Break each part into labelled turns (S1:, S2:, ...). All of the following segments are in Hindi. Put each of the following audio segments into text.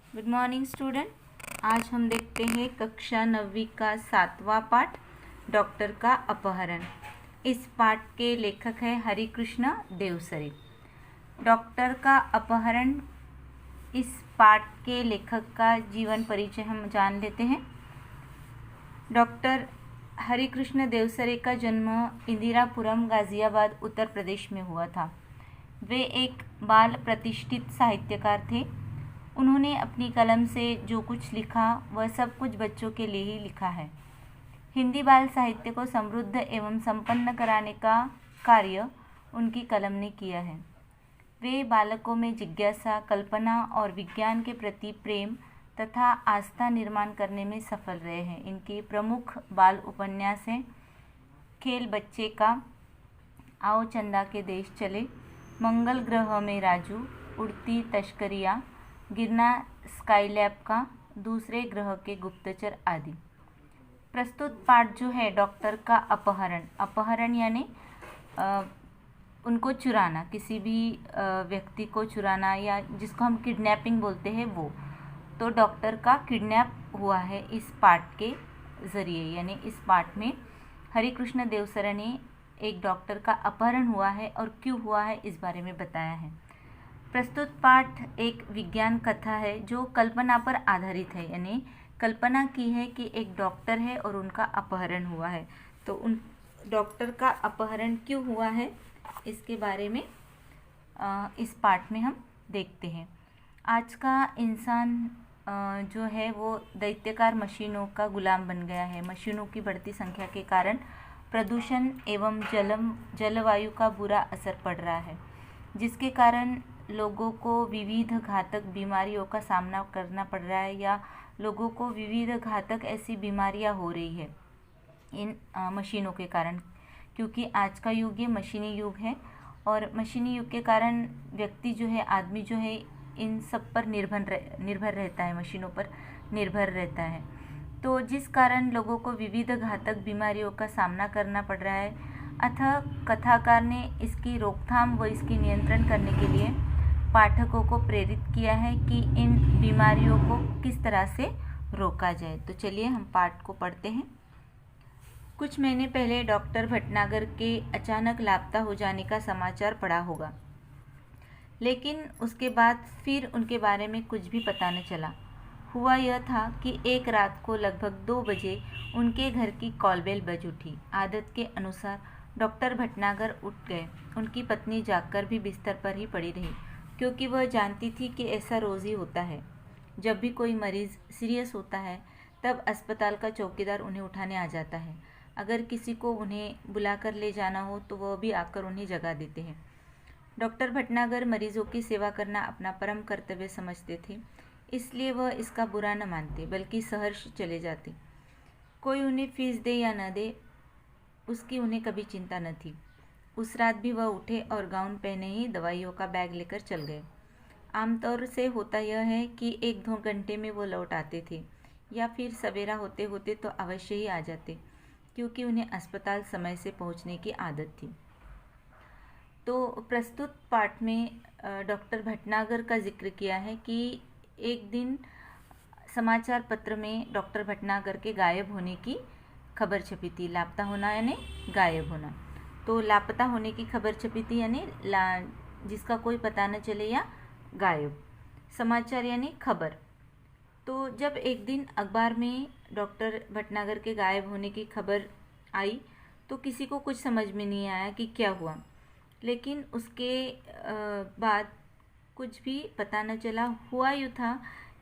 S1: Good morning student. आज हम देखते हैं कक्षा 9वीं का 7वां पाठ डॉक्टर का अपहरण। इस पाठ के लेखक है हरिकृष्ण देवसरे। डॉक्टर का अपहरण, इस पाठ के लेखक का जीवन परिचय हम जान लेते हैं। डॉक्टर हरिकृष्ण देवसरे का जन्म इंदिरापुरम गाजियाबाद उत्तर प्रदेश में हुआ था। वे एक बाल प्रतिष्ठित साहित्यकार थे। उन्होंने अपनी कलम से जो कुछ लिखा वह सब कुछ बच्चों के लिए ही लिखा है। हिंदी बाल साहित्य को समृद्ध एवं संपन्न कराने का कार्य उनकी कलम ने किया है। वे बालकों में जिज्ञासा, कल्पना और विज्ञान के प्रति प्रेम तथा आस्था निर्माण करने में सफल रहे हैं। इनके प्रमुख बाल उपन्यास हैं खेल बच्चे का, आओ चंदा के देश चले, मंगल ग्रह में राजू, उड़ती तस्करियाँ, गिरना स्काईलैब का, दूसरे ग्रह के गुप्तचर आदि। प्रस्तुत पाठ जो है डॉक्टर का अपहरण यानी उनको चुराना, किसी भी व्यक्ति को चुराना या जिसको हम किडनैपिंग बोलते हैं वो। तो डॉक्टर का किडनैप हुआ है इस पाठ के ज़रिए, यानी इस पाठ में हरिकृष्ण देवसरे ने एक डॉक्टर का अपहरण हुआ है और क्यों हुआ है इस बारे में बताया है। प्रस्तुत पाठ एक विज्ञान कथा है जो कल्पना पर आधारित है, यानी कल्पना की है कि एक डॉक्टर है और उनका अपहरण हुआ है। तो उन डॉक्टर का अपहरण क्यों हुआ है इसके बारे में इस पाठ में हम देखते हैं। आज का इंसान जो है वो दैत्यकार मशीनों का गुलाम बन गया है। मशीनों की बढ़ती संख्या के कारण प्रदूषण एवं जलवायु का बुरा असर पड़ रहा है, जिसके कारण लोगों को विविध घातक बीमारियों का सामना करना पड़ रहा है या लोगों को विविध घातक ऐसी बीमारियां हो रही है इन मशीनों के कारण। क्योंकि आज का युग ये मशीनी युग है और मशीनी युग के कारण व्यक्ति जो है, आदमी जो है, इन सब पर निर्भर रहता है, मशीनों पर निर्भर रहता है। तो जिस कारण लोगों को विविध घातक बीमारियों का सामना करना पड़ रहा है। अतः कथाकार ने इसकी रोकथाम व इसकी नियंत्रण करने के लिए पाठकों को प्रेरित किया है कि इन बीमारियों को किस तरह से रोका जाए। तो चलिए हम पाठ को पढ़ते हैं। कुछ महीने पहले डॉक्टर भटनागर के अचानक लापता हो जाने का समाचार पड़ा होगा, लेकिन उसके बाद फिर उनके बारे में कुछ भी पता न चला। हुआ यह था कि एक रात को लगभग 2 बजे उनके घर की कॉल बेल बज उठी। आदत के अनुसार डॉक्टर भटनागर उठ गए। उनकी पत्नी जागकर भी बिस्तर पर ही पड़ी रही, क्योंकि वह जानती थी कि ऐसा रोज़ ही होता है। जब भी कोई मरीज़ सीरियस होता है तब अस्पताल का चौकीदार उन्हें उठाने आ जाता है। अगर किसी को उन्हें बुलाकर ले जाना हो तो वह भी आकर उन्हें जगा देते हैं। डॉक्टर भटनागर मरीजों की सेवा करना अपना परम कर्तव्य समझते थे, इसलिए वह इसका बुरा न मानते बल्कि सहर्ष चले जाते। कोई उन्हें फीस दे या न दे, उसकी उन्हें कभी चिंता न थी। उस रात भी वह उठे और गाउन पहने ही दवाइयों का बैग लेकर चल गए। आमतौर से होता यह है कि 1-2 घंटे में वो लौट आते थे या फिर सवेरा होते होते तो अवश्य ही आ जाते, क्योंकि उन्हें अस्पताल समय से पहुंचने की आदत थी। तो प्रस्तुत पाठ में डॉक्टर भटनागर का जिक्र किया है कि एक दिन समाचार पत्र में डॉक्टर भटनागर के गायब होने की खबर छपी थी। लापता होना यानी गायब होना। तो लापता होने की खबर छपी थी यानी जिसका कोई पता न चले या गायब। समाचार यानी खबर। तो जब एक दिन अखबार में डॉक्टर भटनागर के गायब होने की खबर आई तो किसी को कुछ समझ में नहीं आया कि क्या हुआ। लेकिन उसके बाद कुछ भी पता न चला। हुआ यूँ था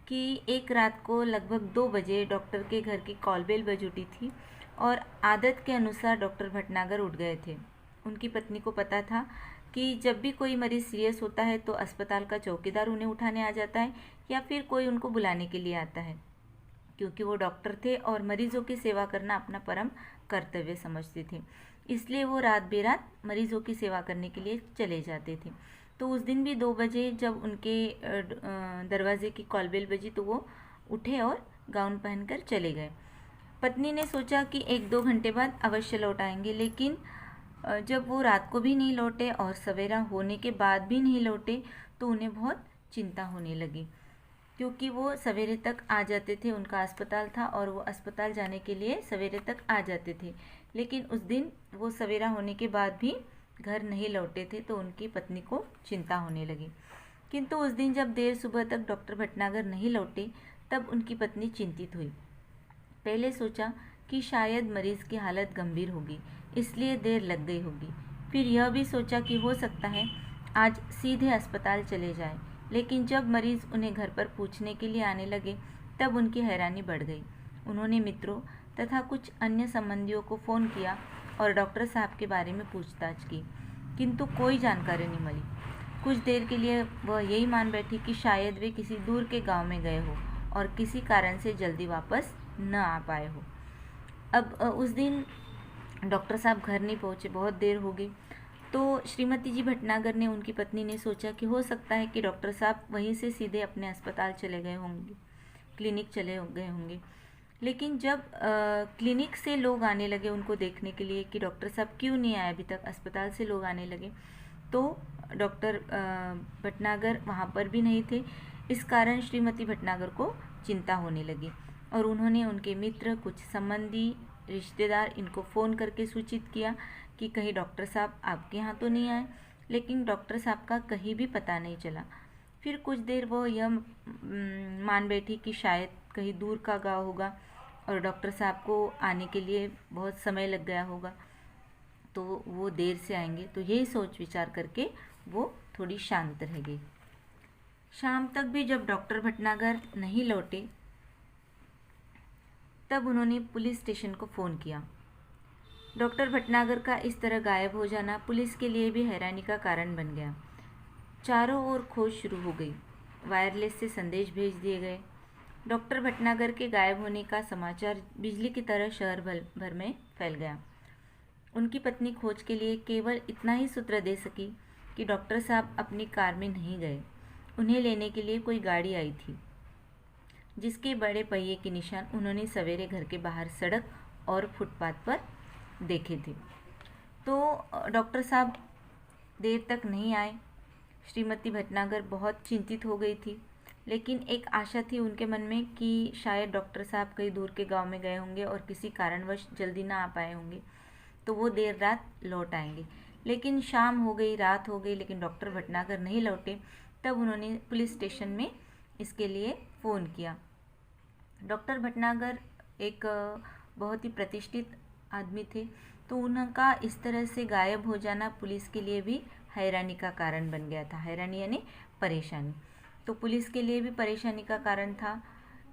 S1: कि एक रात को लगभग 2 बजे डॉक्टर के घर की कॉल बेल बज उठी थी और आदत के अनुसार डॉक्टर भटनागर उठ गए थे। उनकी पत्नी को पता था कि जब भी कोई मरीज़ सीरियस होता है तो अस्पताल का चौकीदार उन्हें उठाने आ जाता है या फिर कोई उनको बुलाने के लिए आता है, क्योंकि वो डॉक्टर थे और मरीज़ों की सेवा करना अपना परम कर्तव्य समझते थे। इसलिए वो रात बेरात मरीज़ों की सेवा करने के लिए चले जाते थे। तो उस दिन भी 2 बजे जब उनके दरवाजे की कॉल बेल बजी तो वो उठे और गाउन पहनकर चले गए। पत्नी ने सोचा कि 1-2 घंटे बाद अवश्य लौट आएंगे, लेकिन जब वो रात को भी नहीं लौटे और सवेरा होने के बाद भी नहीं लौटे तो उन्हें बहुत चिंता होने लगी। क्योंकि वो सवेरे तक आ जाते थे, उनका अस्पताल था और वो अस्पताल जाने के लिए सवेरे तक आ जाते थे। लेकिन उस दिन वो सवेरा होने के बाद भी घर नहीं लौटे थे, तो उनकी पत्नी को चिंता होने लगी। किंतु उस दिन जब देर सुबह तक डॉक्टर भटनागर नहीं लौटे, तब उनकी पत्नी चिंतित हुई। पहले सोचा कि शायद मरीज की हालत गंभीर होगी, इसलिए देर लग गई होगी। फिर यह भी सोचा कि हो सकता है आज सीधे अस्पताल चले जाएं। लेकिन जब मरीज उन्हें घर पर पूछने के लिए आने लगे, तब उनकी हैरानी बढ़ गई। उन्होंने मित्रों तथा कुछ अन्य संबंधियों को फ़ोन किया और डॉक्टर साहब के बारे में पूछताछ की, किंतु कोई जानकारी नहीं मिली। कुछ देर के लिए वह यही मान बैठी कि शायद वे किसी दूर के गांव में गए हो और किसी कारण से जल्दी वापस न आ पाए हो। अब उस दिन डॉक्टर साहब घर नहीं पहुँचे, बहुत देर हो गई। तो श्रीमती जी भटनागर ने, उनकी पत्नी ने सोचा कि हो सकता है कि डॉक्टर साहब वहीं से सीधे अपने अस्पताल चले गए होंगे, क्लिनिक चले गए होंगे। लेकिन जब क्लिनिक से लोग आने लगे उनको देखने के लिए कि डॉक्टर साहब क्यों नहीं आए अभी तक, अस्पताल से लोग आने लगे, तो डॉक्टर भटनागर वहाँ पर भी नहीं थे। इस कारण श्रीमती भटनागर को चिंता होने लगी और उन्होंने उनके मित्र, कुछ संबंधी, रिश्तेदार इनको फ़ोन करके सूचित किया कि कहीं डॉक्टर साहब आपके यहाँ तो नहीं आए। लेकिन डॉक्टर साहब का कहीं भी पता नहीं चला। फिर कुछ देर वो यह मान बैठी कि शायद कहीं दूर का गाँव होगा और डॉक्टर साहब को आने के लिए बहुत समय लग गया होगा, तो वो देर से आएंगे। तो यही सोच विचार करके वो थोड़ी शांत रह गई। शाम तक भी जब डॉक्टर भटनागर नहीं लौटे, तब उन्होंने पुलिस स्टेशन को फ़ोन किया। डॉक्टर भटनागर का इस तरह गायब हो जाना पुलिस के लिए भी हैरानी का कारण बन गया। चारों ओर खोज शुरू हो गई। वायरलेस से संदेश भेज दिए गए। डॉक्टर भटनागर के गायब होने का समाचार बिजली की तरह शहर भर में फैल गया। उनकी पत्नी खोज के लिए केवल इतना ही सूत्र दे सकी कि डॉक्टर साहब अपनी कार में नहीं गए। उन्हें लेने के लिए कोई गाड़ी आई थी, जिसके बड़े पहिए के निशान उन्होंने सवेरे घर के बाहर सड़क और फुटपाथ पर देखे थे। तो डॉक्टर साहब देर तक नहीं आए। श्रीमती भटनागर बहुत चिंतित हो गई थी, लेकिन एक आशा थी उनके मन में कि शायद डॉक्टर साहब कहीं दूर के गांव में गए होंगे और किसी कारणवश जल्दी ना आ पाए होंगे, तो वो देर रात लौट आएंगे। लेकिन शाम हो गई, रात हो गई, लेकिन डॉक्टर भटनागर नहीं लौटे। तब उन्होंने पुलिस स्टेशन में इसके लिए फ़ोन किया। डॉक्टर भटनागर एक बहुत ही प्रतिष्ठित आदमी थे, तो उनका इस तरह से गायब हो जाना पुलिस के लिए भी हैरानी का कारण बन गया था। हैरानी यानी परेशानी। तो पुलिस के लिए भी परेशानी का कारण था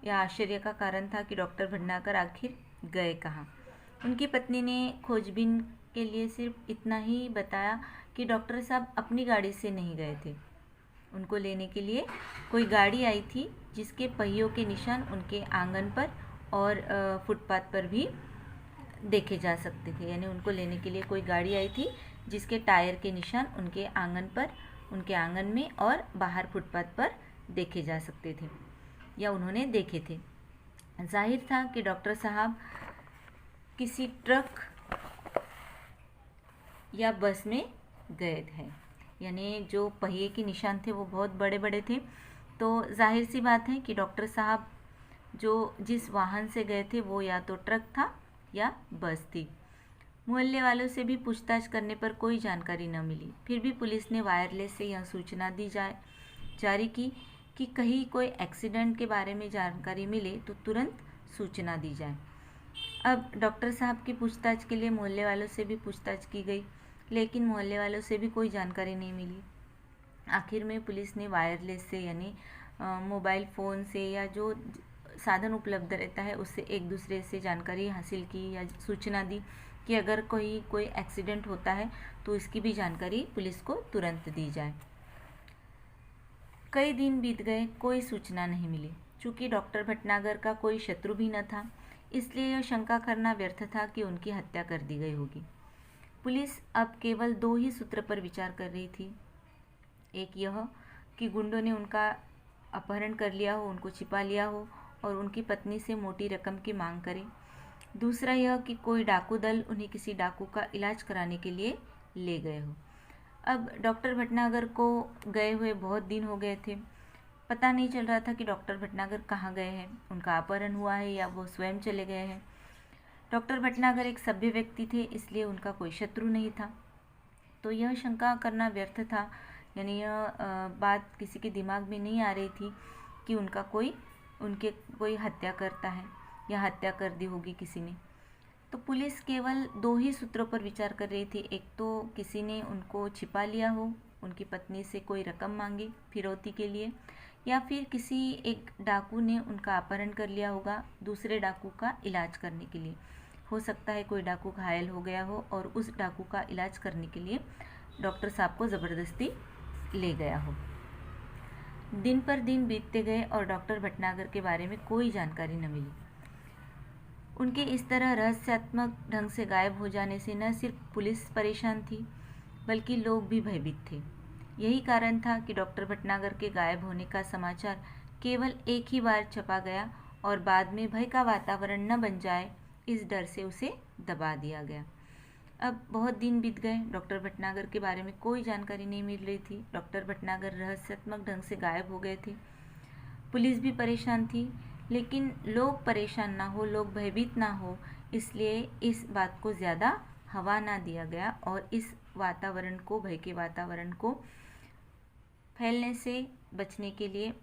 S1: या आश्चर्य का कारण था कि डॉक्टर भटनागर आखिर गए कहाँ। उनकी पत्नी ने खोजबीन के लिए सिर्फ इतना ही बताया कि डॉक्टर साहब अपनी गाड़ी से नहीं गए थे। उनको लेने के लिए कोई गाड़ी आई थी, जिसके पहियों के निशान उनके आंगन पर और फुटपाथ पर भी देखे जा सकते थे। यानी उनको लेने के लिए कोई गाड़ी आई थी, जिसके टायर के निशान उनके आंगन पर, उनके आंगन में और बाहर फुटपाथ पर देखे जा सकते थे या उन्होंने देखे थे। जाहिर था कि डॉक्टर साहब किसी ट्रक या बस में गए थे। यानी जो पहिए के निशान थे वो बहुत बड़े बड़े थे। तो जाहिर सी बात है कि डॉक्टर साहब जो जिस वाहन से गए थे वो या तो ट्रक था या बस थी। मोहल्ले वालों से भी पूछताछ करने पर कोई जानकारी न मिली। फिर भी पुलिस ने वायरलेस से यह सूचना जारी की कि कहीं कोई एक्सीडेंट के बारे में जानकारी मिले तो तुरंत सूचना दी जाए। अब डॉक्टर साहब की पूछताछ के लिए मोहल्ले वालों से भी पूछताछ की गई, लेकिन मोहल्ले वालों से भी कोई जानकारी नहीं मिली। आखिर में पुलिस ने वायरलेस से यानी मोबाइल फ़ोन से या जो साधन उपलब्ध रहता है उससे एक दूसरे से जानकारी हासिल की या सूचना दी कि अगर कोई एक्सीडेंट होता है तो इसकी भी जानकारी पुलिस को तुरंत दी जाए। कई दिन बीत गए, कोई सूचना नहीं मिली। चूँकि डॉक्टर भटनागर का कोई शत्रु भी न था, इसलिए यह शंका करना व्यर्थ था कि उनकी हत्या कर दी गई होगी। पुलिस अब केवल 2 ही सूत्र पर विचार कर रही थी। एक यह कि गुंडों ने उनका अपहरण कर लिया हो, उनको छिपा लिया हो और उनकी पत्नी से मोटी रकम की मांग करे। दूसरा यह कि कोई डाकू दल उन्हें किसी डाकू का इलाज कराने के लिए ले गए हो। अब डॉक्टर भटनागर को गए हुए बहुत दिन हो गए थे, पता नहीं चल रहा था कि डॉक्टर भटनागर कहाँ गए हैं, उनका अपहरण हुआ है या वो स्वयं चले गए हैं। डॉक्टर भटनागर एक सभ्य व्यक्ति थे, इसलिए उनका कोई शत्रु नहीं था। तो यह शंका करना व्यर्थ था, यानी यह बात किसी के दिमाग में नहीं आ रही थी कि उनके कोई हत्या करता है या हत्या कर दी होगी किसी ने। तो पुलिस केवल दो ही सूत्रों पर विचार कर रही थी। एक तो किसी ने उनको छिपा लिया हो, उनकी पत्नी से कोई रकम मांगी फिरौती के लिए, या फिर किसी एक डाकू ने उनका अपहरण कर लिया होगा दूसरे डाकू का इलाज करने के लिए। हो सकता है कोई डाकू घायल हो गया हो और उस डाकू का इलाज करने के लिए डॉक्टर साहब को ज़बरदस्ती ले गया हो। दिन पर दिन बीतते गए और डॉक्टर भटनागर के बारे में कोई जानकारी न मिली। उनके इस तरह रहस्यात्मक ढंग से गायब हो जाने से न सिर्फ पुलिस परेशान थी, बल्कि लोग भी भयभीत थे। यही कारण था कि डॉक्टर भटनागर के गायब होने का समाचार केवल एक ही बार छपा गया और बाद में भय का वातावरण न बन जाए, इस डर से उसे दबा दिया गया। अब बहुत दिन बीत गए, डॉक्टर भटनागर के बारे में कोई जानकारी नहीं मिल रही थी। डॉक्टर भटनागर रहस्यात्मक ढंग से गायब हो गए थे। पुलिस भी परेशान थी, लेकिन लोग परेशान ना हो, लोग भयभीत ना हो, इसलिए इस बात को ज़्यादा हवा ना दिया गया और इस वातावरण को, भय के वातावरण को फैलने से बचने के लिए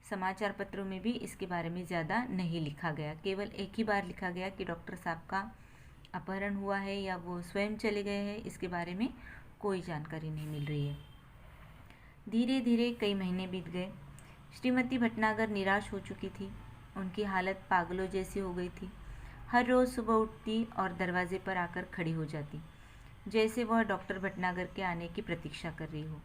S1: समाचार पत्रों में भी इसके बारे में ज़्यादा नहीं लिखा गया। केवल एक ही बार लिखा गया कि डॉक्टर साहब का अपहरण हुआ है या वो स्वयं चले गए हैं, इसके बारे में कोई जानकारी नहीं मिल रही है। धीरे धीरे कई महीने बीत गए। श्रीमती भटनागर निराश हो चुकी थी। उनकी हालत पागलों जैसी हो गई थी। हर रोज़ सुबह उठती और दरवाजे पर आकर खड़ी हो जाती, जैसे वह डॉक्टर भटनागर के आने की प्रतीक्षा कर रही हो।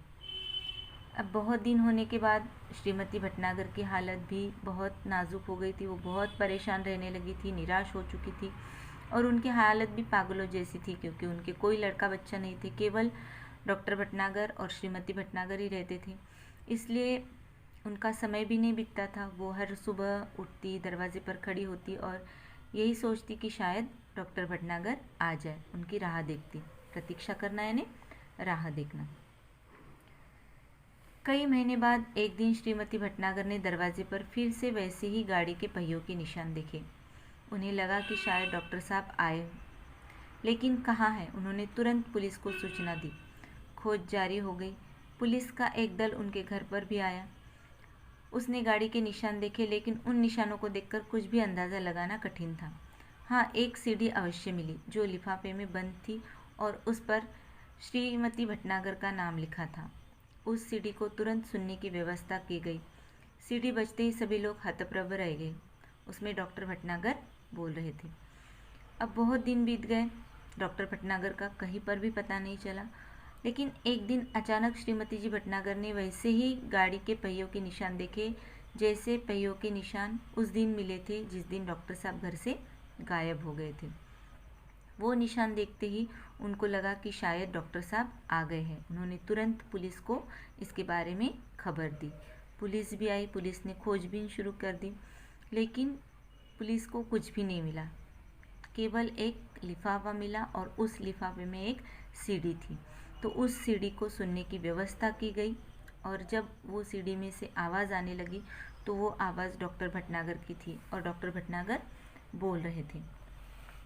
S1: अब बहुत दिन होने के बाद श्रीमती भटनागर की हालत भी बहुत नाजुक हो गई थी। वो बहुत परेशान रहने लगी थी, निराश हो चुकी थी और उनकी हालत भी पागलों जैसी थी, क्योंकि उनके कोई लड़का बच्चा नहीं थे, केवल डॉक्टर भटनागर और श्रीमती भटनागर ही रहते थे। इसलिए उनका समय भी नहीं बीतता था। वो हर सुबह उठती, दरवाजे पर खड़ी होती और यही सोचती कि शायद डॉक्टर भटनागर आ जाए, उनकी राह देखती। प्रतीक्षा करना यानी राह देखना। कई महीने बाद एक दिन श्रीमती भटनागर ने दरवाजे पर फिर से वैसे ही गाड़ी के पहियों के निशान देखे। उन्हें लगा कि शायद डॉक्टर साहब आए, लेकिन कहाँ है। उन्होंने तुरंत पुलिस को सूचना दी। खोज जारी हो गई। पुलिस का एक दल उनके घर पर भी आया। उसने गाड़ी के निशान देखे, लेकिन उन निशानों को देखकर कुछ भी अंदाज़ा लगाना कठिन था। हाँ, एक सीडी अवश्य मिली जो लिफाफे में बंद थी और उस पर श्रीमती भटनागर का नाम लिखा था। उस सीडी को तुरंत सुनने की व्यवस्था की गई। सीडी बजते ही सभी लोग हतप्रभ रह गए। उसमें डॉक्टर भटनागर बोल रहे थे। अब बहुत दिन बीत गए। डॉक्टर भटनागर का कहीं पर भी पता नहीं चला, लेकिन एक दिन अचानक श्रीमती जी भटनागर ने वैसे ही गाड़ी के पहियों के निशान देखे, जैसे पहियों के निशान उस दिन मिले थे जिस दिन डॉक्टर साहब घर से गायब हो गए थे। वो निशान देखते ही उनको लगा कि शायद डॉक्टर साहब आ गए हैं। उन्होंने तुरंत पुलिस को इसके बारे में खबर दी। पुलिस भी आई। पुलिस ने खोजबीन शुरू कर दी, लेकिन पुलिस को कुछ भी नहीं मिला। केवल एक लिफाफा मिला और उस लिफाफे में एक सीडी थी। तो उस सीडी को सुनने की व्यवस्था की गई और जब वो सीडी में से आवाज़ आने लगी तो वो आवाज़ डॉक्टर भटनागर की थी और डॉक्टर भटनागर बोल रहे थे,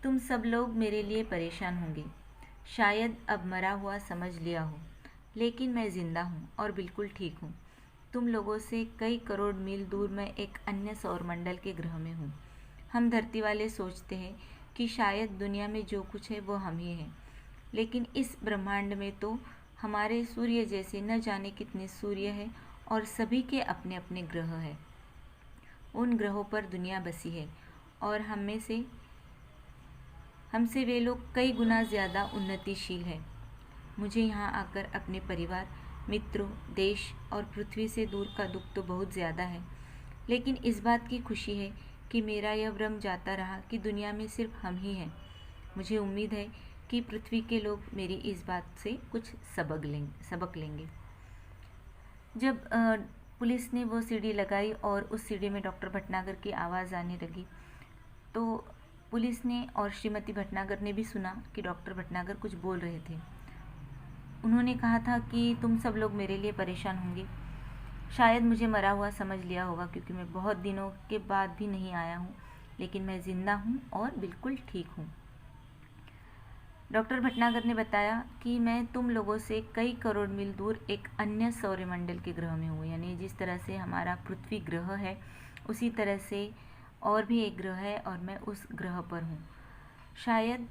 S1: तुम सब लोग मेरे लिए परेशान होंगे, शायद अब मरा हुआ समझ लिया हो, लेकिन मैं ज़िंदा हूँ और बिल्कुल ठीक हूँ। तुम लोगों से कई करोड़ मील दूर मैं एक अन्य सौरमंडल के ग्रह में हूँ। हम धरती वाले सोचते हैं कि शायद दुनिया में जो कुछ है वो हम ही हैं, लेकिन इस ब्रह्मांड में तो हमारे सूर्य जैसे न जाने कितने सूर्य हैं और सभी के अपने अपने ग्रह हैं। उन ग्रहों पर दुनिया बसी है और हमसे वे लोग कई गुना ज़्यादा उन्नतिशील हैं। मुझे यहाँ आकर अपने परिवार, मित्रों, देश और पृथ्वी से दूर का दुख तो बहुत ज़्यादा है, लेकिन इस बात की खुशी है कि मेरा यह भ्रम जाता रहा कि दुनिया में सिर्फ हम ही हैं। मुझे उम्मीद है कि पृथ्वी के लोग मेरी इस बात से कुछ सबक लेंगे। जब पुलिस ने वो सीडी लगाई और उस सीडी में डॉक्टर भटनागर की आवाज़ आने लगी, तो पुलिस ने और श्रीमती भटनागर ने भी सुना कि डॉक्टर भटनागर कुछ बोल रहे थे। उन्होंने कहा था कि तुम सब लोग मेरे लिए परेशान होंगे, शायद मुझे मरा हुआ समझ लिया होगा, क्योंकि मैं बहुत दिनों के बाद भी नहीं आया हूँ, लेकिन मैं ज़िंदा हूँ और बिल्कुल ठीक हूँ। डॉक्टर भटनागर ने बताया कि मैं तुम लोगों से कई करोड़ मील दूर एक अन्य सौरमंडल के ग्रह में हूँ, यानी जिस तरह से हमारा पृथ्वी ग्रह है उसी तरह से और भी एक ग्रह है और मैं उस ग्रह पर हूँ। शायद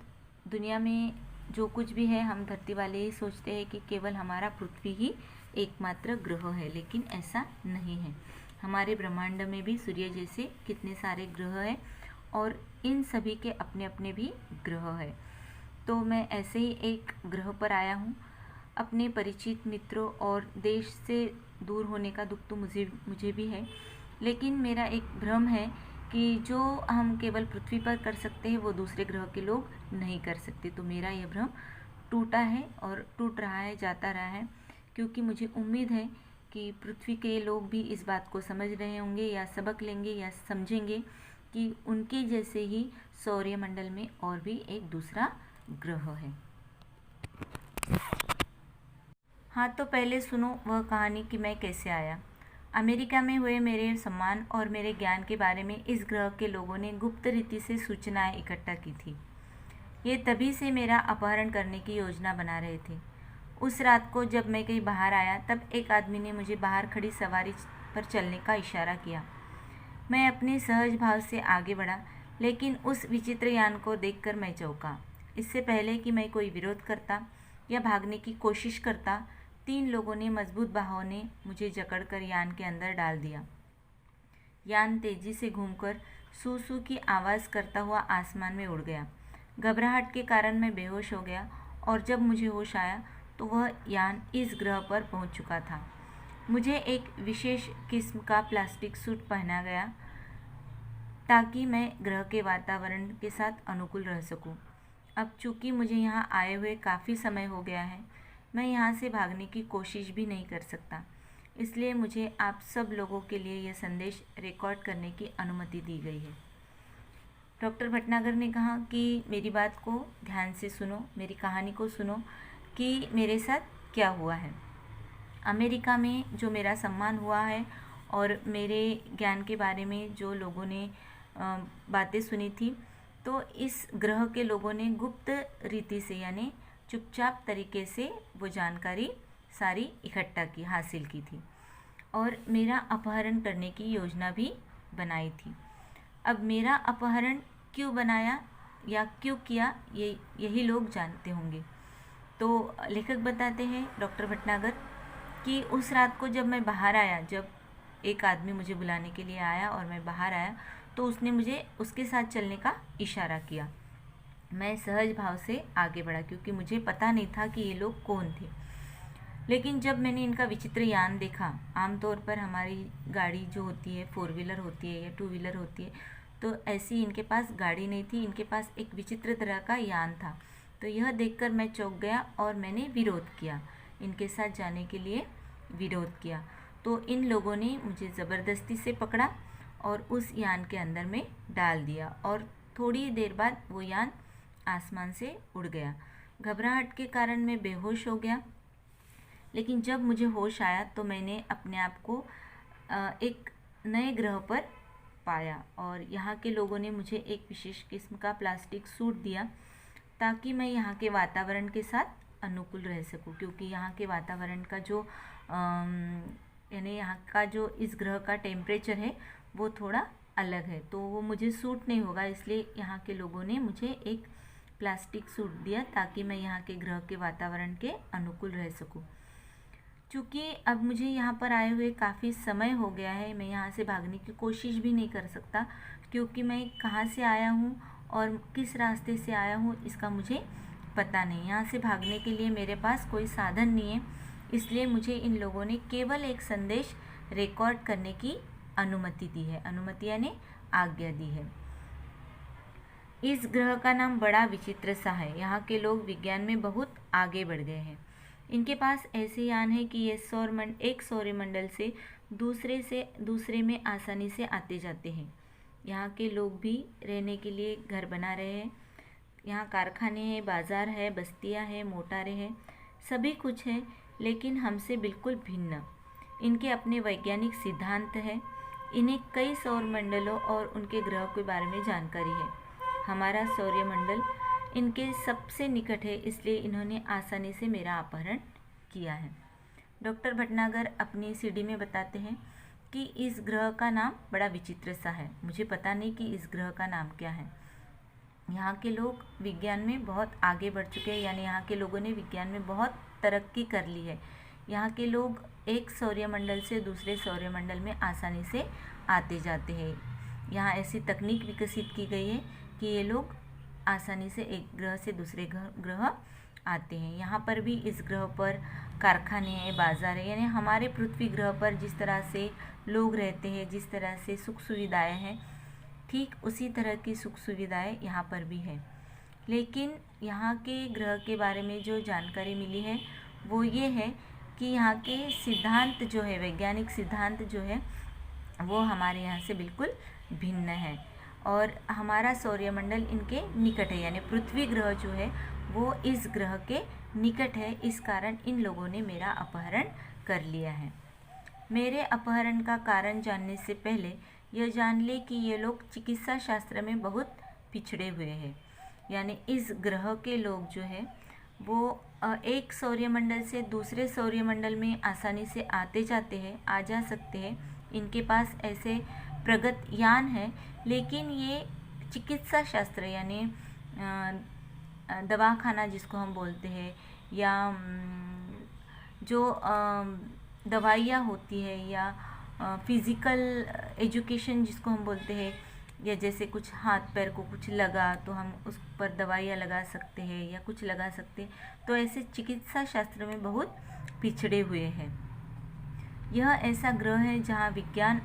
S1: दुनिया में जो कुछ भी है हम धरती वाले ही सोचते हैं कि केवल हमारा पृथ्वी ही एकमात्र ग्रह है, लेकिन ऐसा नहीं है। हमारे ब्रह्मांड में भी सूर्य जैसे कितने सारे ग्रह हैं और इन सभी के अपने अपने भी ग्रह हैं। तो मैं ऐसे ही एक ग्रह पर आया हूँ। अपने परिचित मित्रों और देश से दूर होने का दुख तो मुझे भी है, लेकिन मेरा एक भ्रम है कि जो हम केवल पृथ्वी पर कर सकते हैं वो दूसरे ग्रह के लोग नहीं कर सकते। तो मेरा यह भ्रम टूटा है और टूट रहा है, जाता रहा है, क्योंकि मुझे उम्मीद है कि पृथ्वी के लोग भी इस बात को समझ रहे होंगे या सबक लेंगे या समझेंगे कि उनके जैसे ही सौरमंडल में और भी एक दूसरा ग्रह है। हाँ, तो पहले सुनो वह कहानी कि मैं कैसे आया। अमेरिका में हुए मेरे सम्मान और मेरे ज्ञान के बारे में इस ग्रह के लोगों ने गुप्त रीति से सूचनाएं इकट्ठा की थी। ये तभी से मेरा अपहरण करने की योजना बना रहे थे। उस रात को जब मैं कहीं बाहर आया तब एक आदमी ने मुझे बाहर खड़ी सवारी पर चलने का इशारा किया। मैं अपने सहज भाव से आगे बढ़ा, लेकिन उस विचित्र यान को देखकर मैं चौंका। इससे पहले कि मैं कोई विरोध करता या भागने की कोशिश करता, 3 लोगों ने मजबूत बाहों ने मुझे जकड़कर यान के अंदर डाल दिया। यान तेजी से घूमकर सू सू की आवाज़ करता हुआ आसमान में उड़ गया। घबराहट के कारण मैं बेहोश हो गया और जब मुझे होश आया तो वह यान इस ग्रह पर पहुंच चुका था। मुझे एक विशेष किस्म का प्लास्टिक सूट पहना गया ताकि मैं ग्रह के वातावरण के साथ अनुकूल रह सकूं। अब चूंकि मुझे यहाँ आए हुए काफ़ी समय हो गया है, मैं यहाँ से भागने की कोशिश भी नहीं कर सकता। इसलिए मुझे आप सब लोगों के लिए यह संदेश रिकॉर्ड करने की अनुमति दी गई है। डॉक्टर भटनागर ने कहा कि मेरी बात को ध्यान से सुनो, मेरी कहानी को सुनो कि मेरे साथ क्या हुआ है। अमेरिका में जो मेरा सम्मान हुआ है और मेरे ज्ञान के बारे में जो लोगों ने बातें सुनी थी, तो इस ग्रह के लोगों ने गुप्त रीति से यानी चुपचाप तरीके से वो जानकारी सारी इकट्ठा की, हासिल की थी और मेरा अपहरण करने की योजना भी बनाई थी। अब मेरा अपहरण क्यों बनाया या क्यों किया, यही लोग जानते होंगे। तो लेखक बताते हैं डॉक्टर भटनागर कि उस रात को जब मैं बाहर आया, जब एक आदमी मुझे बुलाने के लिए आया और मैं बाहर आया, तो उसने मुझे उसके साथ चलने का इशारा किया। मैं सहज भाव से आगे बढ़ा क्योंकि मुझे पता नहीं था कि ये लोग कौन थे। लेकिन जब मैंने इनका विचित्र यान देखा, आमतौर पर हमारी गाड़ी जो होती है 4 व्हीलर होती है या 2 व्हीलर होती है, तो ऐसी इनके पास गाड़ी नहीं थी, इनके पास एक विचित्र तरह का यान था। तो यह देखकर मैं चौंक गया और मैंने विरोध किया, इनके साथ जाने के लिए विरोध किया। तो इन लोगों ने मुझे ज़बरदस्ती से पकड़ा और उस यान के अंदर में डाल दिया और थोड़ी देर बाद वो यान आसमान से उड़ गया। घबराहट के कारण मैं बेहोश हो गया, लेकिन जब मुझे होश आया तो मैंने अपने आप को एक नए ग्रह पर पाया और यहाँ के लोगों ने मुझे एक विशेष किस्म का प्लास्टिक सूट दिया ताकि मैं यहाँ के वातावरण के साथ अनुकूल रह सकूँ, क्योंकि यहाँ के वातावरण का जो यानी यहाँ का जो इस ग्रह का टेम्परेचर है वो थोड़ा अलग है, तो वो मुझे सूट नहीं होगा। इसलिए यहाँ के लोगों ने मुझे एक प्लास्टिक सूट दिया ताकि मैं यहाँ के ग्रह के वातावरण के अनुकूल रह सकूँ। चूँकि अब मुझे यहाँ पर आए हुए काफ़ी समय हो गया है, मैं यहाँ से भागने की कोशिश भी नहीं कर सकता, क्योंकि मैं कहाँ से आया हूँ और किस रास्ते से आया हूँ इसका मुझे पता नहीं। यहाँ से भागने के लिए मेरे पास कोई साधन नहीं है, इसलिए मुझे इन लोगों ने केवल एक संदेश रिकॉर्ड करने की अनुमति दी है। अनुमति यानी आज्ञा दी है। इस ग्रह का नाम बड़ा विचित्र सा है। यहाँ के लोग विज्ञान में बहुत आगे बढ़ गए हैं। इनके पास ऐसे यान है कि ये एक सौरमंडल से दूसरे में आसानी से आते जाते हैं। यहाँ के लोग भी रहने के लिए घर बना रहे हैं। यहाँ कारखाने हैं, बाज़ार है, बस्तियाँ हैं, मोटारें हैं, सभी कुछ है, लेकिन हमसे बिल्कुल भिन्न। इनके अपने वैज्ञानिक सिद्धांत हैं। इन्हें कई सौरमंडलों और उनके ग्रहों के बारे में जानकारी है। हमारा सौरमंडल इनके सबसे निकट है, इसलिए इन्होंने आसानी से मेरा अपहरण किया है। डॉक्टर भटनागर अपनी सीडी में बताते हैं कि इस ग्रह का नाम बड़ा विचित्र सा है। मुझे पता नहीं कि इस ग्रह का नाम क्या है। यहाँ के लोग विज्ञान में बहुत आगे बढ़ चुके हैं, यानी यहाँ के लोगों ने विज्ञान में बहुत तरक्की कर ली है। यहाँ के लोग एक सौरमंडल से दूसरे सौरमंडल में आसानी से आते जाते हैं। यहाँ ऐसी तकनीक विकसित की गई है कि ये लोग आसानी से एक ग्रह से दूसरे ग्रह आते हैं। यहाँ पर भी इस ग्रह पर कारखाने हैं, बाजार है, यानी हमारे पृथ्वी ग्रह पर जिस तरह से लोग रहते हैं, जिस तरह से सुख सुविधाएं हैं, ठीक उसी तरह की सुख सुविधाएं यहाँ पर भी है। लेकिन यहाँ के ग्रह के बारे में जो जानकारी मिली है वो ये है कि यहाँ के सिद्धांत जो है, वैज्ञानिक सिद्धांत जो है, वो हमारे यहाँ से बिल्कुल भिन्न है। और हमारा सौरमंडल इनके निकट है, यानी पृथ्वी ग्रह जो है वो इस ग्रह के निकट है। इस कारण इन लोगों ने मेरा अपहरण कर लिया है। मेरे अपहरण का कारण जानने से पहले यह जान ले कि ये लोग चिकित्सा शास्त्र में बहुत पिछड़े हुए हैं। यानी इस ग्रह के लोग जो है वो एक सौरमंडल से दूसरे सौरमंडल में आसानी से आते जाते हैं, आ जा सकते हैं। इनके पास ऐसे प्रगत यान है, लेकिन ये चिकित्सा शास्त्र यानी दवाखाना जिसको हम बोलते हैं, या जो दवाइयाँ होती है, या फिज़िकल एजुकेशन जिसको हम बोलते हैं, या जैसे कुछ हाथ पैर को कुछ लगा तो हम उस पर दवाइयाँ लगा सकते हैं या कुछ लगा सकते हैं, तो ऐसे चिकित्सा शास्त्र में बहुत पिछड़े हुए हैं। यह ऐसा ग्रह है जहाँ विज्ञान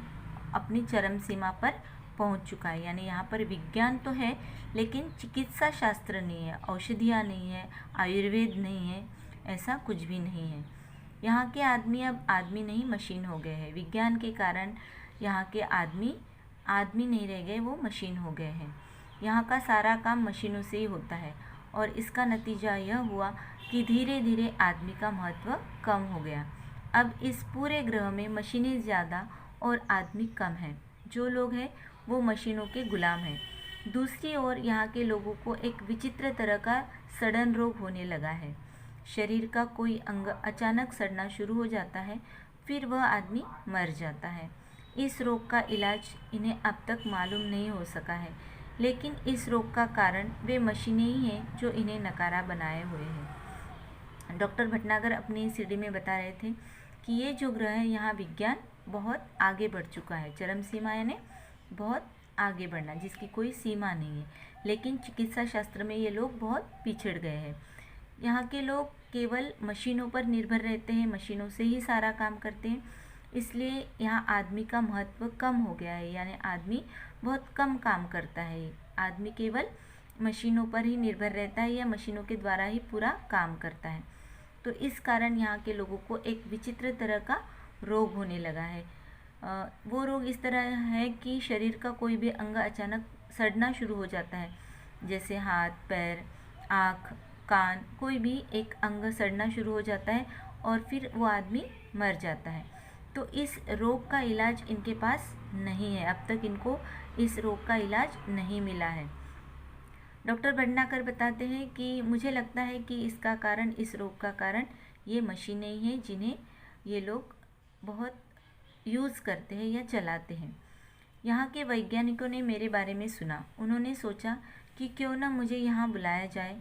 S1: अपनी चरम सीमा पर पहुँच चुका है। यानी यहाँ पर विज्ञान तो है, लेकिन चिकित्सा शास्त्र नहीं है, औषधियाँ नहीं है, आयुर्वेद नहीं है, ऐसा कुछ भी नहीं है। यहाँ के आदमी अब आदमी नहीं मशीन हो गए हैं। विज्ञान के कारण यहाँ के आदमी नहीं रह गए, वो मशीन हो गए हैं। यहाँ का सारा काम मशीनों से ही होता है, और इसका नतीजा यह हुआ कि धीरे धीरे आदमी का महत्व कम हो गया। अब इस पूरे ग्रह में मशीनें ज़्यादा और आदमी कम हैं। जो लोग हैं वो मशीनों के गुलाम हैं। दूसरी ओर यहाँ के लोगों को एक विचित्र तरह का सड़न रोग होने लगा है। शरीर का कोई अंग अचानक सड़ना शुरू हो जाता है, फिर वह आदमी मर जाता है। इस रोग का इलाज इन्हें अब तक मालूम नहीं हो सका है, लेकिन इस रोग का कारण वे मशीनें ही हैं जो इन्हें नकारा बनाए हुए हैं। डॉक्टर भटनागर अपनी सीडी में बता रहे थे कि ये जो ग्रह है, यहाँ विज्ञान बहुत आगे बढ़ चुका है। चरम सीमा यानी बहुत आगे बढ़ना, जिसकी कोई सीमा नहीं है। लेकिन चिकित्सा शास्त्र में ये लोग बहुत पिछड़ गए हैं। यहाँ के लोग केवल मशीनों पर निर्भर रहते हैं, मशीनों से ही सारा काम करते हैं, इसलिए यहाँ आदमी का महत्व कम हो गया है। यानी आदमी बहुत कम काम करता है। आदमी केवल मशीनों पर ही निर्भर रहता है या मशीनों के द्वारा ही पूरा काम करता है। तो इस कारण यहाँ के लोगों को एक विचित्र तरह का रोग होने लगा है। वो रोग इस तरह है कि शरीर का कोई भी अंग अचानक सड़ना शुरू हो जाता है, जैसे हाथ पैर, आँख, कान, कोई भी एक अंग सड़ना शुरू हो जाता है और फिर वो आदमी मर जाता है। तो इस रोग का इलाज इनके पास नहीं है। अब तक इनको इस रोग का इलाज नहीं मिला है। डॉक्टर भटनागर बताते हैं कि मुझे लगता है कि इसका कारण, इस रोग का कारण ये मशीनें ही हैं जिन्हें ये लोग बहुत यूज़ करते हैं या चलाते हैं। यहाँ के वैज्ञानिकों ने मेरे बारे में सुना। उन्होंने सोचा कि क्यों ना मुझे यहाँ बुलाया जाए।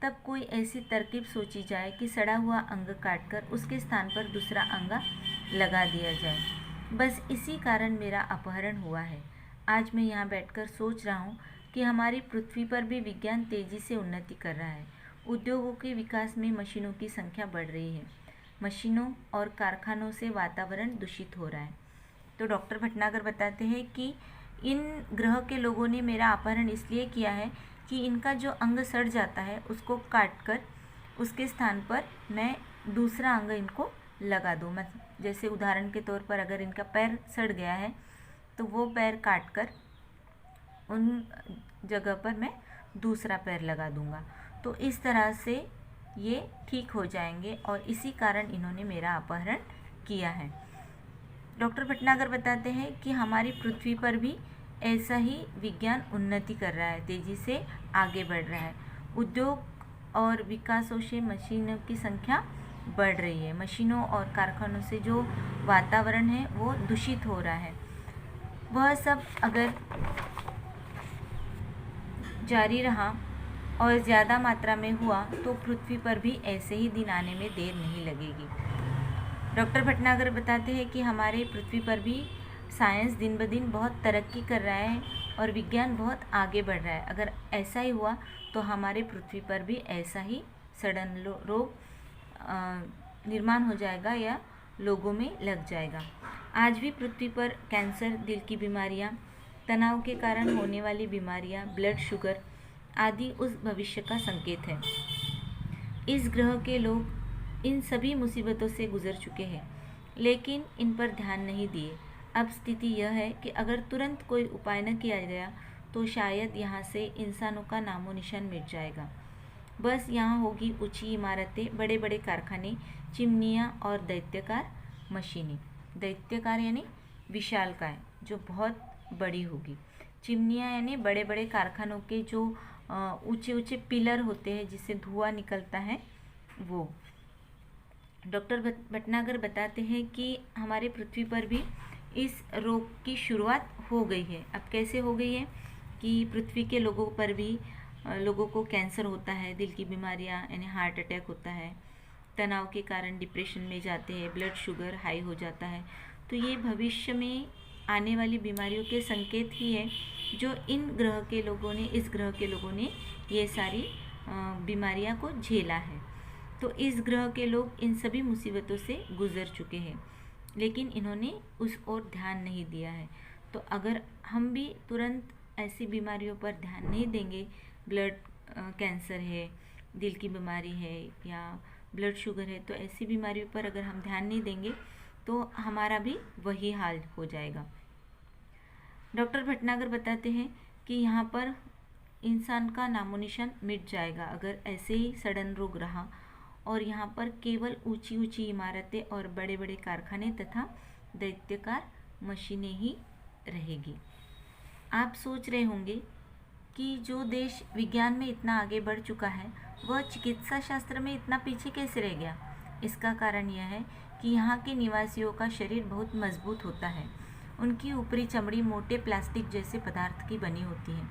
S1: तब कोई ऐसी तरकीब सोची जाए कि सड़ा हुआ अंग काटकर उसके स्थान पर दूसरा अंग लगा दिया जाए। बस इसी कारण मेरा अपहरण हुआ है। आज मैं यहाँ बैठकर सोच रहा हूँ कि हमारी पृथ्वी पर भी विज्ञान तेज़ी से उन्नति कर रहा है। उद्योगों के विकास में मशीनों की संख्या बढ़ रही है। मशीनों और कारखानों से वातावरण दूषित हो रहा है। तो डॉक्टर भटनागर बताते हैं कि इन ग्रह के लोगों ने मेरा अपहरण इसलिए किया है कि इनका जो अंग सड़ जाता है उसको काटकर उसके स्थान पर मैं दूसरा अंग इनको लगा दूँ। मैं जैसे उदाहरण के तौर पर अगर इनका पैर सड़ गया है तो वो पैर काटकर उन जगह पर मैं दूसरा पैर लगा दूँगा। तो इस तरह से ये ठीक हो जाएंगे और इसी कारण इन्होंने मेरा अपहरण किया है। डॉक्टर भटनागर बताते हैं कि हमारी पृथ्वी पर भी ऐसा ही विज्ञान उन्नति कर रहा है, तेज़ी से आगे बढ़ रहा है। उद्योग और विकासों से मशीनों की संख्या बढ़ रही है। मशीनों और कारखानों से जो वातावरण है वो दूषित हो रहा है। वह सब अगर जारी रहा और ज़्यादा मात्रा में हुआ तो पृथ्वी पर भी ऐसे ही दिन आने में देर नहीं लगेगी। डॉक्टर भटनागर बताते हैं कि हमारे पृथ्वी पर भी साइंस दिन ब दिन बहुत तरक्की कर रहा है और विज्ञान बहुत आगे बढ़ रहा है। अगर ऐसा ही हुआ तो हमारे पृथ्वी पर भी ऐसा ही सडन रोग निर्माण हो जाएगा या लोगों में लग जाएगा। आज भी पृथ्वी पर कैंसर, दिल की बीमारियां, तनाव के कारण होने वाली बीमारियां, ब्लड शुगर आदि उस भविष्य का संकेत है। इस ग्रह के लोग इन सभी मुसीबतों से गुजर चुके हैं, लेकिन इन पर ध्यान नहीं दिए। अब स्थिति यह है कि अगर तुरंत कोई उपाय न किया गया तो शायद यहाँ से इंसानों का नामो निशान मिट जाएगा। बस यहाँ होगी ऊंची इमारतें, बड़े बड़े कारखाने, चिमनियाँ और दैत्याकार मशीनें। दैत्याकार यानी विशालकाय, जो बहुत बड़ी होगी। चिमनियाँ यानी बड़े बड़े कारखानों के जो ऊंचे ऊंचे पिलर होते हैं जिससे धुआं निकलता है वो। डॉक्टर भटनागर बताते हैं कि हमारे पृथ्वी पर भी इस रोग की शुरुआत हो गई है। अब कैसे हो गई है कि पृथ्वी के लोगों पर भी लोगों को कैंसर होता है, दिल की बीमारियां यानी हार्ट अटैक होता है, तनाव के कारण डिप्रेशन में जाते हैं, ब्लड शुगर हाई हो जाता है। तो ये भविष्य में आने वाली बीमारियों के संकेत ही है जो इन ग्रह के लोगों ने, इस ग्रह के लोगों ने ये सारी बीमारियां को झेला है। तो इस ग्रह के लोग इन सभी मुसीबतों से गुजर चुके हैं, लेकिन इन्होंने उस ओर ध्यान नहीं दिया है। तो अगर हम भी तुरंत ऐसी बीमारियों पर ध्यान नहीं देंगे, ब्लड कैंसर है, दिल की बीमारी है या ब्लड शुगर है, तो ऐसी बीमारियों पर अगर हम ध्यान नहीं देंगे तो हमारा भी वही हाल हो जाएगा। डॉक्टर भटनागर बताते हैं कि यहाँ पर इंसान का नामो निशान मिट जाएगा अगर ऐसे ही सडन रोग रहा और यहाँ पर केवल ऊंची ऊंची इमारतें और बड़े बड़े कारखाने तथा दैत्याकार मशीनें ही रहेगी। आप सोच रहे होंगे कि जो देश विज्ञान में इतना आगे बढ़ चुका है वह चिकित्सा शास्त्र में इतना पीछे कैसे रह गया। इसका कारण यह है कि यहाँ के निवासियों का शरीर बहुत मजबूत होता है। उनकी ऊपरी चमड़ी मोटे प्लास्टिक जैसे पदार्थ की बनी होती है।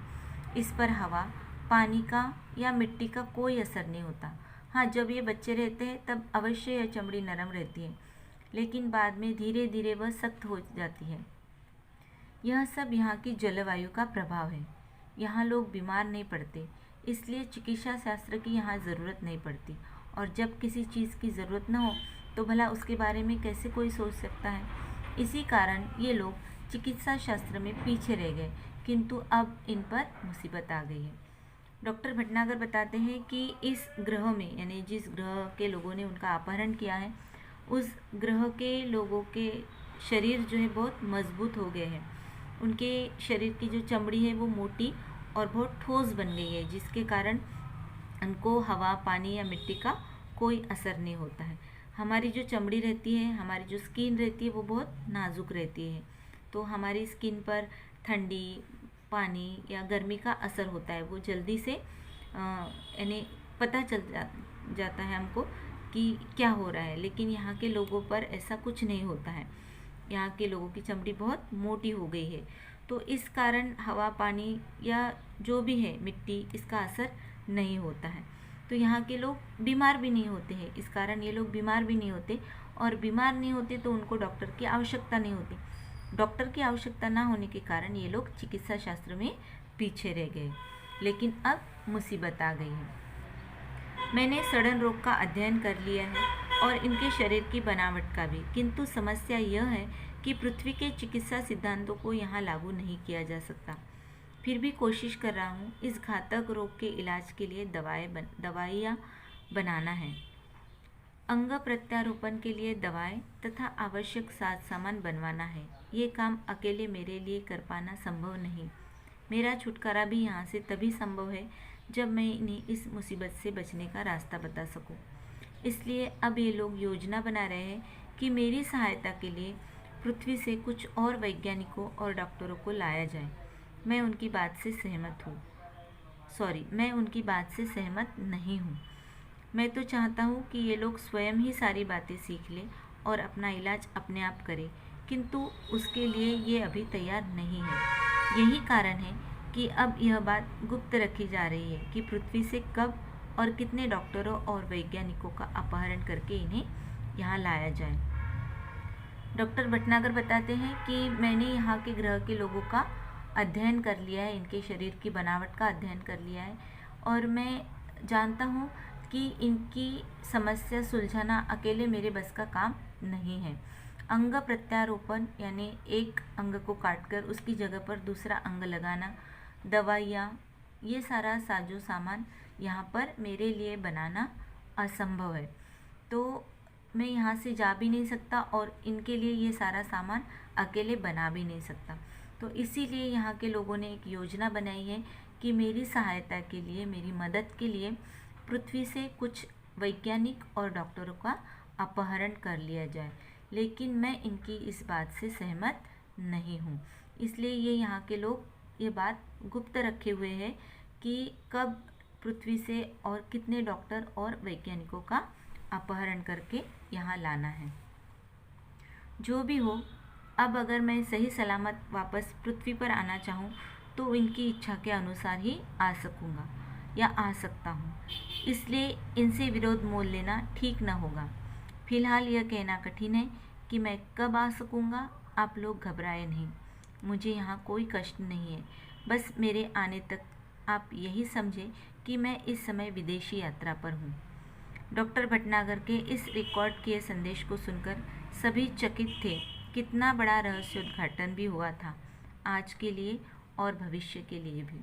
S1: इस पर हवा, पानी का या मिट्टी का कोई असर नहीं होता। हाँ, जब ये बच्चे रहते हैं तब अवश्य यह चमड़ी नरम रहती है, लेकिन बाद में धीरे धीरे वह सख्त हो जाती है। यह सब यहाँ की जलवायु का प्रभाव है। यहाँ लोग बीमार नहीं पड़ते, इसलिए चिकित्सा शास्त्र की यहाँ ज़रूरत नहीं पड़ती। और जब किसी चीज़ की ज़रूरत न हो तो भला उसके बारे में कैसे कोई सोच सकता है। इसी कारण ये लोग चिकित्सा शास्त्र में पीछे रह गए, किंतु अब इन पर मुसीबत आ गई है। डॉक्टर भटनागर बताते हैं कि इस ग्रह में, यानी जिस ग्रह के लोगों ने उनका अपहरण किया है, उस ग्रह के लोगों के शरीर जो है बहुत मजबूत हो गए हैं। उनके शरीर की जो चमड़ी है वो मोटी और बहुत ठोस बन गई है, जिसके कारण उनको हवा, पानी या मिट्टी का कोई असर नहीं होता है। हमारी जो चमड़ी रहती है, हमारी जो स्किन रहती है वो बहुत नाजुक रहती है, तो हमारी स्किन पर ठंडी, पानी या गर्मी का असर होता है। वो जल्दी से यानी पता चल जाता है हमको कि क्या हो रहा है। लेकिन यहाँ के लोगों पर ऐसा कुछ नहीं होता है। यहाँ के लोगों की चमड़ी बहुत मोटी हो गई है, तो इस कारण हवा, पानी या जो भी है, मिट्टी, इसका असर नहीं होता है। तो यहाँ के लोग बीमार भी नहीं होते हैं। इस कारण ये लोग बीमार भी नहीं होते, और बीमार नहीं होते तो उनको डॉक्टर की आवश्यकता नहीं होती। डॉक्टर की आवश्यकता ना होने के कारण ये लोग चिकित्सा शास्त्र में पीछे रह गए। लेकिन अब मुसीबत आ गई है। मैंने सड़न रोग का अध्ययन कर लिया है और इनके शरीर की बनावट का भी, किंतु समस्या यह है कि पृथ्वी के चिकित्सा सिद्धांतों को यहाँ लागू नहीं किया जा सकता। फिर भी कोशिश कर रहा हूँ। इस घातक रोग के इलाज के लिए दवाइयाँ बनाना है। अंग प्रत्यारोपण के लिए दवाएं तथा आवश्यक साज सामान बनवाना है। ये काम अकेले मेरे लिए कर पाना संभव नहीं। मेरा छुटकारा भी यहाँ से तभी संभव है जब मैं इन्हें इस मुसीबत से बचने का रास्ता बता सकूं। इसलिए अब ये लोग योजना बना रहे हैं कि मेरी सहायता के लिए पृथ्वी से कुछ और वैज्ञानिकों और डॉक्टरों को लाया जाए। मैं उनकी बात से सहमत नहीं हूँ। मैं तो चाहता हूँ कि ये लोग स्वयं ही सारी बातें सीख लें और अपना इलाज अपने आप करें, किंतु उसके लिए ये अभी तैयार नहीं है। यही कारण है कि अब यह बात गुप्त रखी जा रही है कि पृथ्वी से कब और कितने डॉक्टरों और वैज्ञानिकों का अपहरण करके इन्हें यहाँ लाया जाए। डॉक्टर भटनागर बताते हैं कि मैंने यहाँ के ग्रह के लोगों का अध्ययन कर लिया है, इनके शरीर की बनावट का अध्ययन कर लिया है, और मैं जानता हूँ कि इनकी समस्या सुलझाना अकेले मेरे बस का काम नहीं है। अंग प्रत्यारोपण यानी एक अंग को काटकर उसकी जगह पर दूसरा अंग लगाना, दवाइयाँ, ये सारा साजो सामान यहाँ पर मेरे लिए बनाना असंभव है। तो मैं यहाँ से जा भी नहीं सकता और इनके लिए ये सारा सामान अकेले बना भी नहीं सकता। तो इसीलिए यहाँ के लोगों ने एक योजना बनाई है कि मेरी सहायता के लिए, मेरी मदद के लिए पृथ्वी से कुछ वैज्ञानिक और डॉक्टरों का अपहरण कर लिया जाए। लेकिन मैं इनकी इस बात से सहमत नहीं हूँ। इसलिए ये यहाँ के लोग ये बात गुप्त रखे हुए हैं कि कब पृथ्वी से और कितने डॉक्टर और वैज्ञानिकों का अपहरण करके यहाँ लाना है। जो भी हो, अब अगर मैं सही सलामत वापस पृथ्वी पर आना चाहूँ तो इनकी इच्छा के अनुसार ही आ सकूँगा या आ सकता हूँ। इसलिए इनसे विरोध मोल लेना ठीक न होगा। फिलहाल यह कहना कठिन है कि मैं कब आ सकूँगा। आप लोग घबराए नहीं, मुझे यहाँ कोई कष्ट नहीं है। बस मेरे आने तक आप यही समझें कि मैं इस समय विदेशी यात्रा पर हूँ। डॉक्टर भटनागर के इस रिकॉर्ड किए संदेश को सुनकर सभी चकित थे। कितना बड़ा रहस्योद्घाटन भी हुआ था, आज के लिए और भविष्य के लिए भी।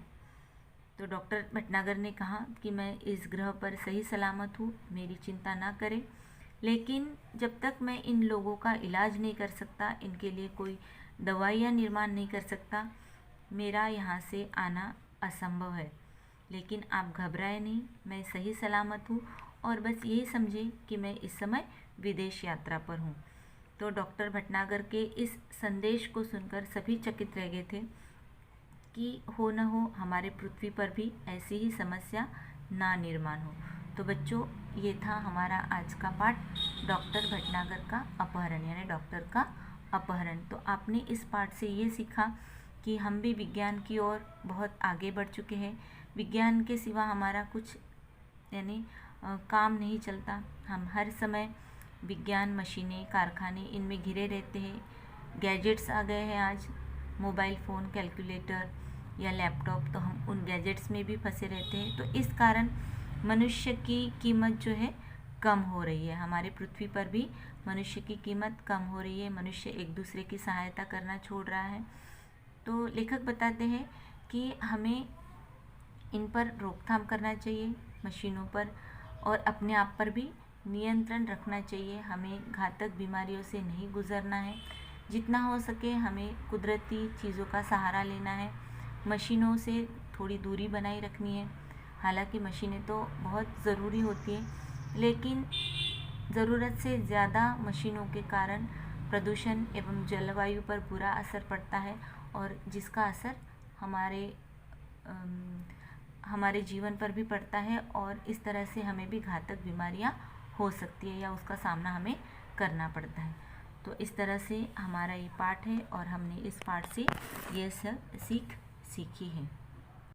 S1: तो डॉक्टर भटनागर ने कहा कि मैं इस ग्रह पर सही सलामत हूँ, मेरी चिंता ना करें। लेकिन जब तक मैं इन लोगों का इलाज नहीं कर सकता, इनके लिए कोई दवाइयाँ निर्माण नहीं कर सकता, मेरा यहाँ से आना असंभव है। लेकिन आप घबराए नहीं, मैं सही सलामत हूँ और बस यही समझें कि मैं इस समय विदेश यात्रा पर हूँ। तो डॉक्टर भटनागर के इस संदेश को सुनकर सभी चकित रह गए थे कि हो न हो हमारे पृथ्वी पर भी ऐसी ही समस्या ना निर्माण हो। तो बच्चों, ये था हमारा आज का पाठ, डॉक्टर भटनागर का अपहरण यानी डॉक्टर का अपहरण। तो आपने इस पाठ से ये सीखा कि हम भी विज्ञान की ओर बहुत आगे बढ़ चुके हैं। विज्ञान के सिवा हमारा कुछ यानी काम नहीं चलता। हम हर समय विज्ञान, मशीनें, कारखाने, इनमें घिरे रहते हैं। गैजेट्स आ गए हैं आज, मोबाइल फ़ोन, कैलकुलेटर या लैपटॉप, तो हम उन गैजेट्स में भी फंसे रहते हैं। तो इस कारण मनुष्य की कीमत जो है कम हो रही है। हमारे पृथ्वी पर भी मनुष्य की कीमत कम हो रही है। मनुष्य एक दूसरे की सहायता करना छोड़ रहा है। तो लेखक बताते हैं कि हमें इन पर रोकथाम करना चाहिए, मशीनों पर, और अपने आप पर भी नियंत्रण रखना चाहिए। हमें घातक बीमारियों से नहीं गुजरना है। जितना हो सके हमें कुदरती चीज़ों का सहारा लेना है। मशीनों से थोड़ी दूरी बनाए रखनी है। हालांकि मशीनें तो बहुत ज़रूरी होती है, लेकिन ज़रूरत से ज़्यादा मशीनों के कारण प्रदूषण एवं जलवायु पर बुरा असर पड़ता है, और जिसका असर हमारे जीवन पर भी पड़ता है, और इस तरह से हमें भी घातक बीमारियां हो सकती है या उसका सामना हमें करना पड़ता है। तो इस तरह से हमारा ये पाठ है और हमने इस पाठ से ये सब सीखी है।